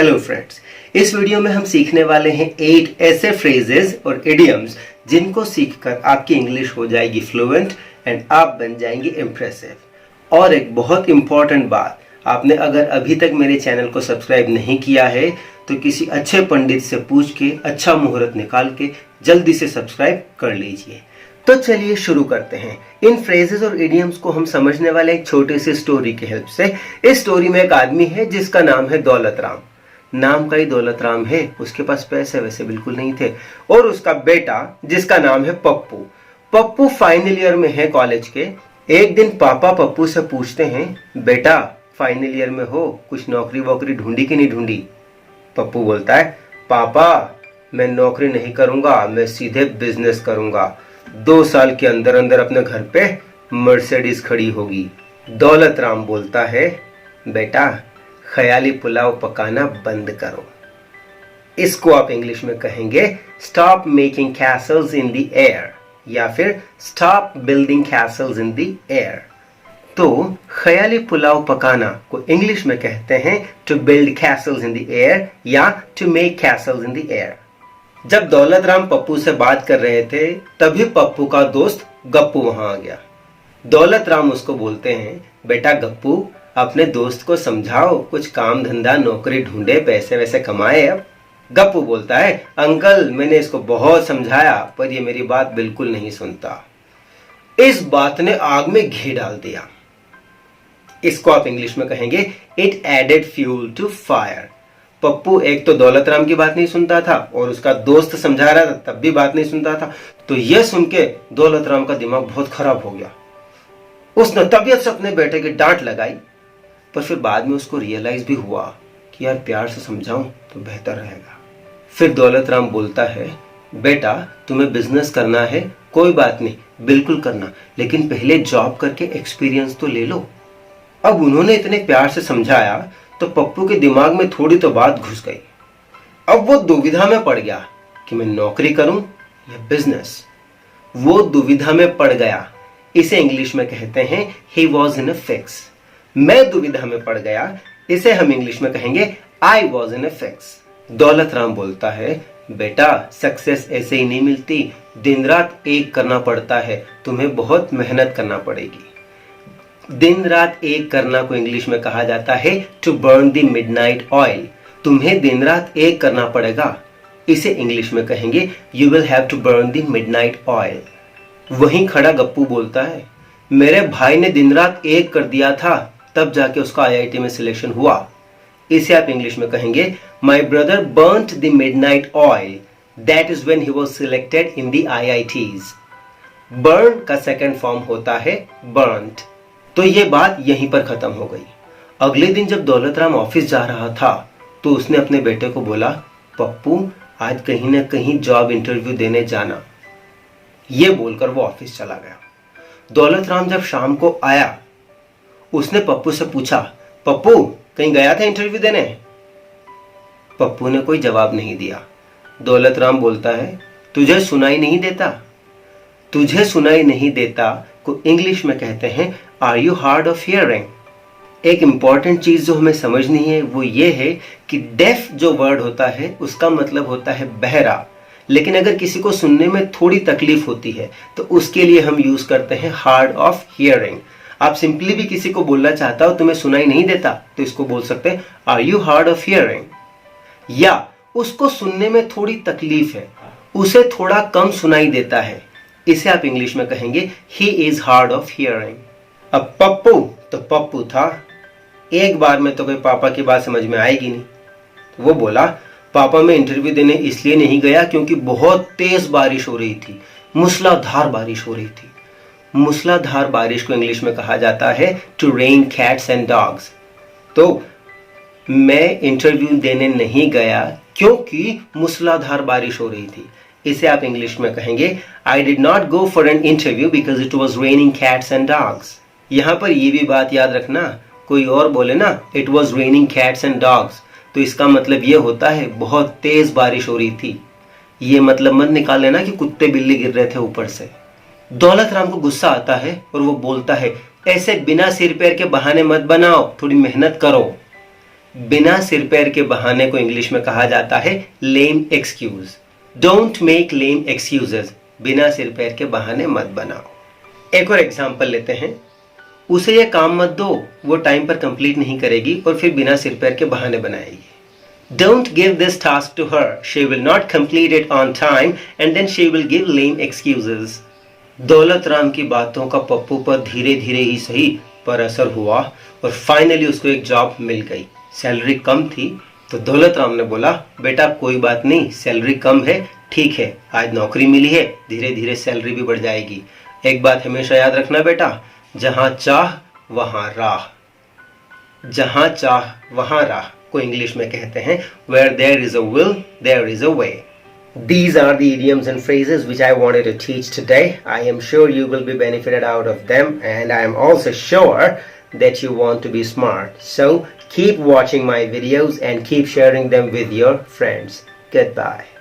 Hello friends, इस video में हम सीखने वाले हैं 8 ऐसे फ्रेजेस और इडियम्स जिनको सीखकर आपकी इंग्लिश हो जाएगी फ्लुएंट एंड आप बन जाएंगे इम्प्रेसिव। और एक बहुत इंपॉर्टेंट बात, आपने अगर अभी तक मेरे चैनल को सब्सक्राइब नहीं किया है तो किसी अच्छे पंडित से पूछ के अच्छा मुहूर्त निकाल के जल्दी से सब्सक्राइब कर लीजिए। तो चलिए शुरू करते हैं। इन फ्रेजेस और इडियम्स को हम समझने वाले एक छोटे से स्टोरी की हेल्प से। इस स्टोरी में एक आदमी है जिसका नाम है दौलत राम। नाम का ही दौलत राम है, उसके पास पैसे वैसे बिल्कुल नहीं थे। और उसका बेटा जिसका नाम है पप्पू। पप्पू फाइनल ईयर में है कॉलेज के। एक दिन पापा पप्पू से पूछते हैं, बेटा फाइनल ईयर में हो, कुछ नौकरी वोकरी ढूंढी कि नहीं ढूंढी? पप्पू बोलता है, पापा मैं नौकरी नहीं करूंगा, मैं सीधे बिजनेस करूंगा। 2 साल के अंदर अंदर अपने घर पे मर्सिडीज खड़ी होगी। दौलत राम बोलता है, बेटा ख्याली पुलाव पकाना बंद करो। इसको आप इंग्लिश में कहेंगे stop making castles in the air या फिर stop building castles in the air. तो ख्याली पुलाव पकाना को इंग्लिश में कहते हैं to build castles in the air या to make castles in the air. जब दौलत राम पप्पू से बात कर रहे थे तभी पप्पू का दोस्त गप्पू वहां आ गया। दौलत राम उसको बोलते हैं, बेटा गप्पू अपने दोस्त को समझाओ, कुछ काम धंधा नौकरी ढूंढे, पैसे वैसे कमाए। अब गप्पू बोलता है, अंकल मैंने इसको बहुत समझाया पर ये मेरी बात बिल्कुल नहीं सुनता। इस बात ने आग में घी डाल दिया। इसको आप इंग्लिश में कहेंगे it added fuel to fire. Pappu एक तो दौलत राम की बात नहीं सुनता था और उसका दोस्त समझा रहा था तब भी बात नहीं सुनता था। तो यह सुन के दौलत राम का दिमाग बहुत खराब हो गया। उसने तबीयत से अपने बेटे की डांट लगाई, पर फिर बाद में उसको रियलाइज भी हुआ कि यार प्यार से समझाऊं तो बेहतर रहेगा। फिर दौलत राम बोलता है, बेटा तुम्हें बिजनेस करना है, कोई बात नहीं बिल्कुल करना, लेकिन पहले जॉब करके एक्सपीरियंस तो ले लो। अब उन्होंने इतने प्यार से समझाया तो पप्पू के दिमाग में थोड़ी तो बात घुस गई। अब वो दुविधा में पड़ गया कि मैं नौकरी करूं या बिजनेस। वो दुविधा में पड़ गया। इसे इंग्लिश में कहते हैं he was in a fix. मैं दुविधा में पड़ गया, इसे हम इंग्लिश में कहेंगे I was in a fix. Daulat Ram बोलता है, बेटा सक्सेस ऐसे ही नहीं मिलती, दिन रात एक करना पड़ता है, तुम्हें बहुत मेहनत करना पड़ेगी। दिन रात एक करना को इंग्लिश में कहा जाता है to burn the midnight oil. तुम्हें दिन रात एक करना पड़ेगा, इसे इंग्लिश में कहेंगे you will have to burn the midnight oil. वहीं खड़ा गप्पू बोलता है, मेरे भाई ने दिन रात एक कर दिया था तब जाके उसका आईआईटी में सिलेक्शन हुआ। इसे आप इंग्लिश में कहेंगे my brother burnt the midnight oil, that is when he was selected in the IITs. Burn का सेकंड फॉर्म होता है बर्न्ट। तो ये बात यहीं पर खत्म हो गई। अगले दिन जब दौलत राम ऑफिस जा रहा था तो उसने अपने बेटे को बोला, पप्पू आज कहीं ना कहीं जॉब इंटरव्यू देने जाना। ये बोलकर वो ऑफिस चला गया। दौलत राम जब शाम को आया उसने पप्पू से पूछा, पप्पू कहीं गया था इंटरव्यू देने? पप्पू ने कोई जवाब नहीं दिया। दौलत राम बोलता है, तुझे सुनाई नहीं देता? तुझे सुनाई नहीं देता को इंग्लिश में कहते हैं are you hard of hearing. एक इंपॉर्टेंट चीज जो हमें समझनी है वो ये है कि डेफ जो वर्ड होता है उसका मतलब होता है बहरा, लेकिन अगर किसी को सुनने में थोड़ी तकलीफ होती है तो उसके लिए हम यूज करते हैं हार्ड ऑफ हियरिंग। आप सिंपली भी किसी को बोलना चाहता हो तुम्हें सुनाई नहीं देता तो इसको बोल सकते हैं are you hard of hearing. या उसको सुनने में थोड़ी तकलीफ है, उसे थोड़ा कम सुनाई देता है, इसे आप इंग्लिश में कहेंगे he is hard of hearing. अब पप्पू तो पप्पू था, एक बार में तो कोई पापा की बात समझ में आएगी नहीं। तो वो बोला, पापा मैं इंटरव्यू देने इसलिए नहीं गया क्योंकि बहुत तेज बारिश हो रही थी, मूसलाधार बारिश हो रही थी। मूसलाधार बारिश को इंग्लिश में कहा जाता है to rain cats and dogs. तो मैं इंटरव्यू देने नहीं गया क्योंकि मूसलाधार बारिश हो रही थी, इसे आप इंग्लिश में कहेंगे I did not go for an interview because it was raining cats and dogs. यहां पर ये भी बात याद रखना, कोई और बोले ना it was raining cats and dogs तो इसका मतलब ये होता है बहुत तेज बारिश हो रही थी। ये मतलब मत निकाल लेना कि कुत्ते बिल्ली गिर रहे थे ऊपर से। दौलत राम को गुस्सा आता है और वो बोलता है, ऐसे बिना सिर पैर के बहाने मत बनाओ, थोड़ी मेहनत करो। बिना सिर पैर के बहाने को इंग्लिश में कहा जाता है lame excuse. Don't make lame excuses, बिना सिर पैर के बहाने मत बनाओ। एक और एग्जांपल लेते हैं, उसे ये काम मत दो, वो टाइम पर कंप्लीट नहीं करेगी और फिर बिना सिर पैर के बहाने बनाएगी। Don't give this task to her, she will not complete it on time and then she will give lame excuses। Daulat Ram की बातों का पप्पू पर धीरे धीरे ही सही पर असर हुआ और फाइनली उसको एक जॉब मिल गई। सैलरी कम थी तो दौलत राम ने बोला, बेटा कोई बात नहीं, सैलरी कम है, ठीक है, आज नौकरी मिली है, धीरे धीरे सैलरी भी बढ़ जाएगी। एक बात हमेशा याद रखना बेटा, जहां चाह वहां राह, जहां चाह वहां राह को इंग्लिश में कहते हैं where there is a will there is a way। These are the idioms and phrases which I wanted to teach today. I am sure you will be benefited out of them and I am also sure that you want to be smart. So keep watching my videos and keep sharing them with your friends. Goodbye.